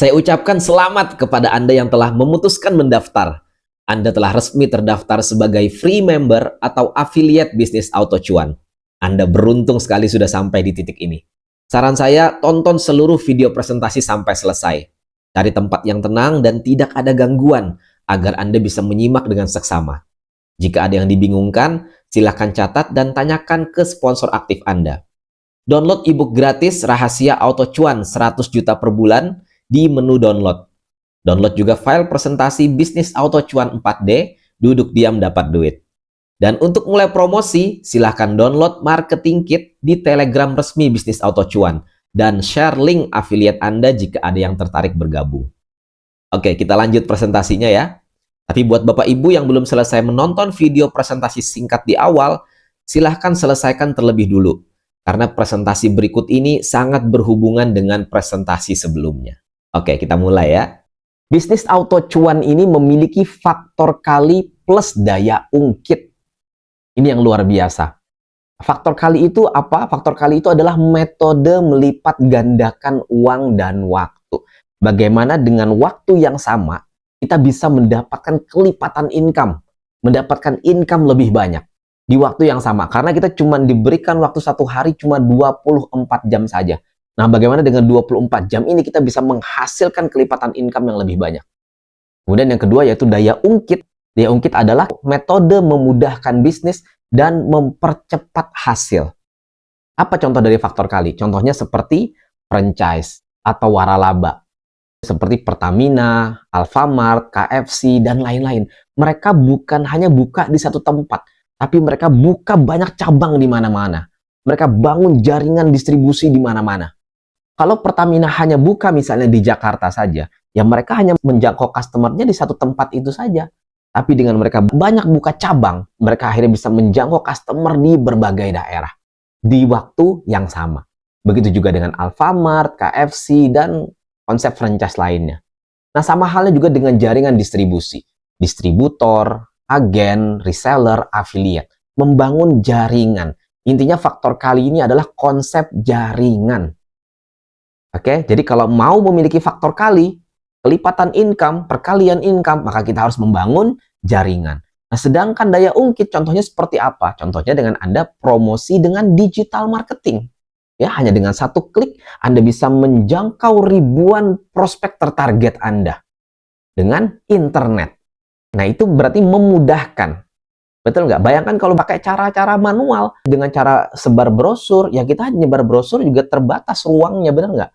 Saya ucapkan selamat kepada Anda yang telah memutuskan mendaftar. Anda telah resmi terdaftar sebagai free member atau affiliate bisnis Auto Cuan. Anda beruntung sekali sudah sampai di titik ini. Saran saya, tonton seluruh video presentasi sampai selesai. Cari tempat yang tenang dan tidak ada gangguan agar Anda bisa menyimak dengan seksama. Jika ada yang dibingungkan, silakan catat dan tanyakan ke sponsor aktif Anda. Download ebook gratis Rahasia Auto Cuan 100 juta per bulan di menu download. Download juga file presentasi bisnis Auto Cuan 4D, duduk diam dapat duit. Dan untuk mulai promosi, silahkan download marketing kit di Telegram resmi bisnis Auto Cuan dan share link affiliate Anda jika ada yang tertarik bergabung. Oke, kita lanjut presentasinya ya. Tapi buat Bapak Ibu yang belum selesai menonton video presentasi singkat di awal, silahkan selesaikan terlebih dulu. Karena presentasi berikut ini sangat berhubungan dengan presentasi sebelumnya. Oke, kita mulai ya. Bisnis Auto Cuan ini memiliki faktor kali plus daya ungkit. Ini yang luar biasa. Faktor kali itu apa? Faktor kali itu adalah metode melipat gandakan uang dan waktu. Bagaimana dengan waktu yang sama, kita bisa mendapatkan kelipatan income. Mendapatkan income lebih banyak di waktu yang sama. Karena kita cuma diberikan waktu satu hari cuma 24 jam saja. Nah, bagaimana dengan 24 jam ini kita bisa menghasilkan kelipatan income yang lebih banyak. Kemudian yang kedua yaitu daya ungkit. Daya ungkit adalah metode memudahkan bisnis dan mempercepat hasil. Apa contoh dari faktor kali? Contohnya seperti franchise atau waralaba. Seperti Pertamina, Alfamart, KFC, dan lain-lain. Mereka bukan hanya buka di satu tempat, tapi mereka buka banyak cabang di mana-mana. Mereka bangun jaringan distribusi di mana-mana. Kalau Pertamina hanya buka misalnya di Jakarta saja, ya mereka hanya menjangkau customer-nya di satu tempat itu saja. Tapi dengan mereka banyak buka cabang, mereka akhirnya bisa menjangkau customer di berbagai daerah di waktu yang sama. Begitu juga dengan Alfamart, KFC, dan konsep franchise lainnya. Nah, sama halnya juga dengan jaringan distribusi. Distributor, agen, reseller, affiliate. Membangun jaringan. Intinya faktor kali ini adalah konsep jaringan. Oke, jadi kalau mau memiliki faktor kali, kelipatan income, perkalian income, maka kita harus membangun jaringan. Nah, sedangkan daya ungkit contohnya seperti apa? Contohnya dengan Anda promosi dengan digital marketing. Ya, hanya dengan satu klik Anda bisa menjangkau ribuan prospek tertarget Anda dengan internet. Nah, itu berarti memudahkan. Betul nggak? Bayangkan kalau pakai cara-cara manual dengan cara sebar brosur, ya kita nyebar brosur juga terbatas ruangnya, benar nggak?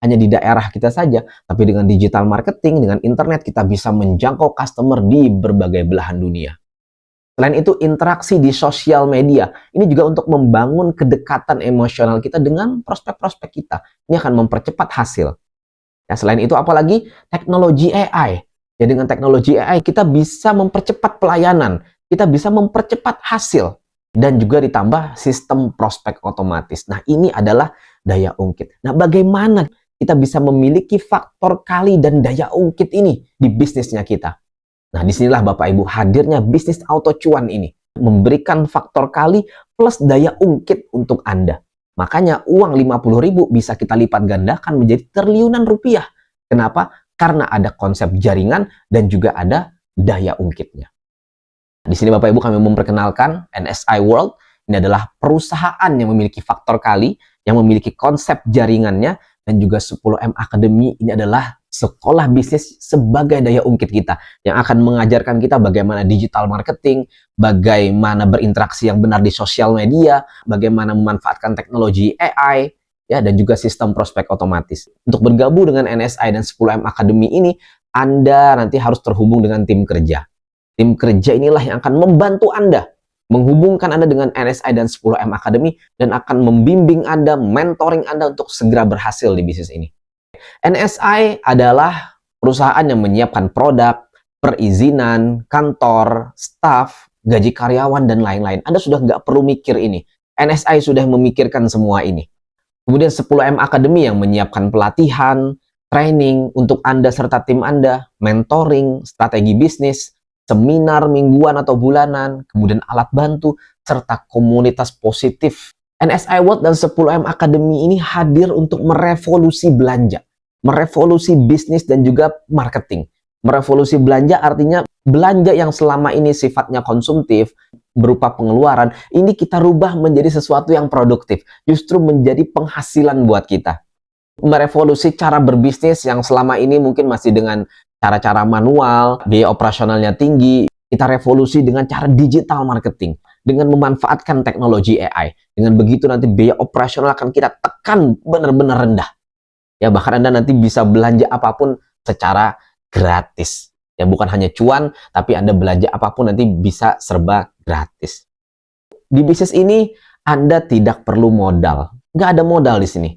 Hanya di daerah kita saja, tapi dengan digital marketing, dengan internet, kita bisa menjangkau customer di berbagai belahan dunia. Selain itu, interaksi di sosial media, ini juga untuk membangun kedekatan emosional kita dengan prospek-prospek kita. Ini akan mempercepat hasil. Ya, selain itu, apalagi teknologi AI. Ya, dengan teknologi AI, kita bisa mempercepat pelayanan, kita bisa mempercepat hasil, dan juga ditambah sistem prospek otomatis. Nah, ini adalah daya ungkit. Nah, bagaimana kita bisa memiliki faktor kali dan daya ungkit ini di bisnisnya kita? Nah, disinilah Bapak Ibu hadirnya bisnis Auto Cuan ini. Memberikan faktor kali plus daya ungkit untuk Anda. Makanya uang 50.000 bisa kita lipat gandakan menjadi triliunan rupiah. Kenapa? Karena ada konsep jaringan dan juga ada daya ungkitnya. Di sini Bapak Ibu kami memperkenalkan NSI World. Ini adalah perusahaan yang memiliki faktor kali, yang memiliki konsep jaringannya, dan juga 10M Academy ini adalah sekolah bisnis sebagai daya ungkit kita yang akan mengajarkan kita bagaimana digital marketing, bagaimana berinteraksi yang benar di sosial media, bagaimana memanfaatkan teknologi AI, ya, dan juga sistem prospek otomatis. Untuk bergabung dengan NSI dan 10M Academy ini, Anda nanti harus terhubung dengan tim kerja. Tim kerja inilah yang akan membantu Anda, menghubungkan Anda dengan NSI dan 10M Academy, dan akan membimbing Anda, mentoring Anda untuk segera berhasil di bisnis ini. NSI adalah perusahaan yang menyiapkan produk, perizinan, kantor, staff, gaji karyawan, dan lain-lain. Anda sudah nggak perlu mikir ini. NSI sudah memikirkan semua ini. Kemudian 10M Academy yang menyiapkan pelatihan, training untuk Anda serta tim Anda, mentoring, strategi bisnis, seminar mingguan atau bulanan, kemudian alat bantu, serta komunitas positif. NSI World dan 10M Academy ini hadir untuk merevolusi belanja. merevolusi bisnis dan juga marketing. Merevolusi belanja artinya belanja yang selama ini sifatnya konsumtif, berupa pengeluaran, ini kita rubah menjadi sesuatu yang produktif, justru menjadi penghasilan buat kita. Merevolusi cara berbisnis yang selama ini mungkin masih dengan cara-cara manual, biaya operasionalnya tinggi, kita revolusi dengan cara digital marketing, dengan memanfaatkan teknologi AI. Dengan begitu nanti biaya operasional akan kita tekan benar-benar rendah. Ya, bahkan Anda nanti bisa belanja apapun secara gratis. Ya, bukan hanya cuan, tapi Anda belanja apapun nanti bisa serba gratis. Di bisnis ini, Anda tidak perlu modal. Nggak ada modal di sini.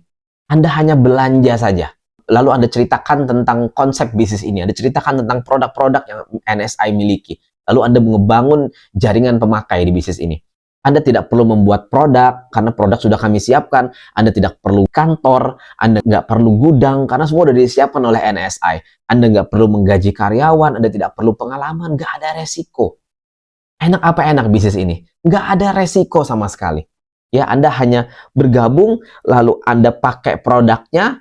Anda hanya belanja saja. Lalu Anda ceritakan tentang konsep bisnis ini. Anda ceritakan tentang produk-produk yang NSI miliki. Lalu Anda ngebangun jaringan pemakai di bisnis ini. Anda tidak perlu membuat produk, karena produk sudah kami siapkan. Anda tidak perlu kantor, Anda nggak perlu gudang, karena semua sudah disiapkan oleh NSI. Anda nggak perlu menggaji karyawan, Anda tidak perlu pengalaman, nggak ada resiko. Enak apa enak bisnis ini? Nggak ada resiko sama sekali. Ya, Anda hanya bergabung, lalu Anda pakai produknya,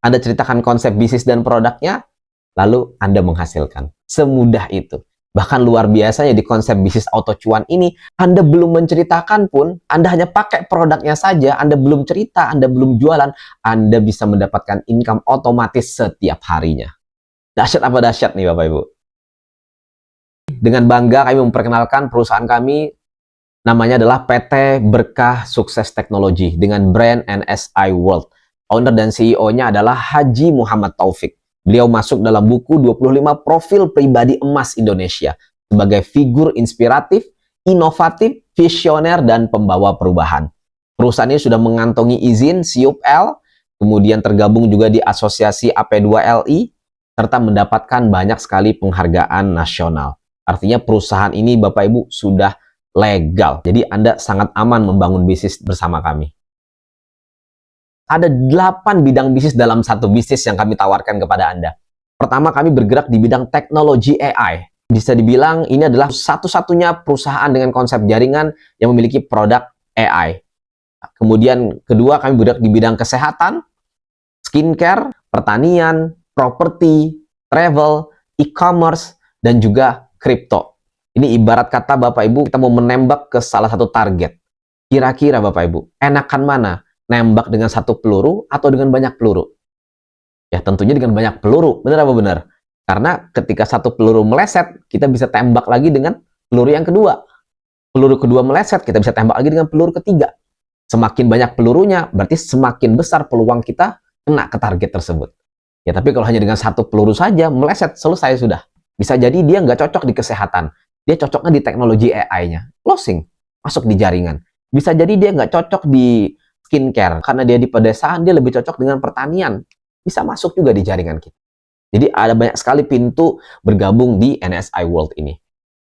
Anda ceritakan konsep bisnis dan produknya, lalu Anda menghasilkan. Semudah itu. Bahkan luar biasanya di konsep bisnis auto cuan ini, Anda belum menceritakan pun, Anda hanya pakai produknya saja, Anda belum cerita, Anda belum jualan, Anda bisa mendapatkan income otomatis setiap harinya. Dahsyat apa dahsyat nih Bapak Ibu? Dengan bangga kami memperkenalkan perusahaan kami, namanya adalah PT Berkah Sukses Teknologi dengan brand NSI World. Owner dan CEO-nya adalah Haji Muhammad Taufik. Beliau masuk dalam buku 25 profil pribadi emas Indonesia sebagai figur inspiratif, inovatif, visioner, dan pembawa perubahan. Perusahaan ini sudah mengantongi izin SIUP-L, kemudian tergabung juga di Asosiasi AP2LI, serta mendapatkan banyak sekali penghargaan nasional. Artinya perusahaan ini Bapak Ibu sudah legal. Jadi Anda sangat aman membangun bisnis bersama kami. Ada 8 bidang bisnis dalam satu bisnis yang kami tawarkan kepada Anda. Pertama, kami bergerak di bidang teknologi AI. Bisa dibilang ini adalah satu-satunya perusahaan dengan konsep jaringan yang memiliki produk AI. Kemudian kedua, kami bergerak di bidang kesehatan, skincare, pertanian, properti, travel, e-commerce, dan juga kripto. Ini ibarat kata Bapak Ibu, kita mau menembak ke salah satu target. Kira-kira Bapak Ibu, enakan mana? Nembak dengan satu peluru atau dengan banyak peluru? Ya tentunya dengan banyak peluru, benar apa benar? Karena ketika satu peluru meleset, kita bisa tembak lagi dengan peluru yang kedua. Peluru kedua meleset, kita bisa tembak lagi dengan peluru ketiga. Semakin banyak pelurunya, berarti semakin besar peluang kita kena ke target tersebut. Ya tapi kalau hanya dengan satu peluru saja, meleset, selesai sudah. Bisa jadi dia nggak cocok di kesehatan. Dia cocoknya di teknologi AI-nya. Closing, masuk di jaringan. Bisa jadi dia nggak cocok di skincare, karena dia di pedesaan, dia lebih cocok dengan pertanian. Bisa masuk juga di jaringan kita. Jadi ada banyak sekali pintu bergabung di NSI World ini.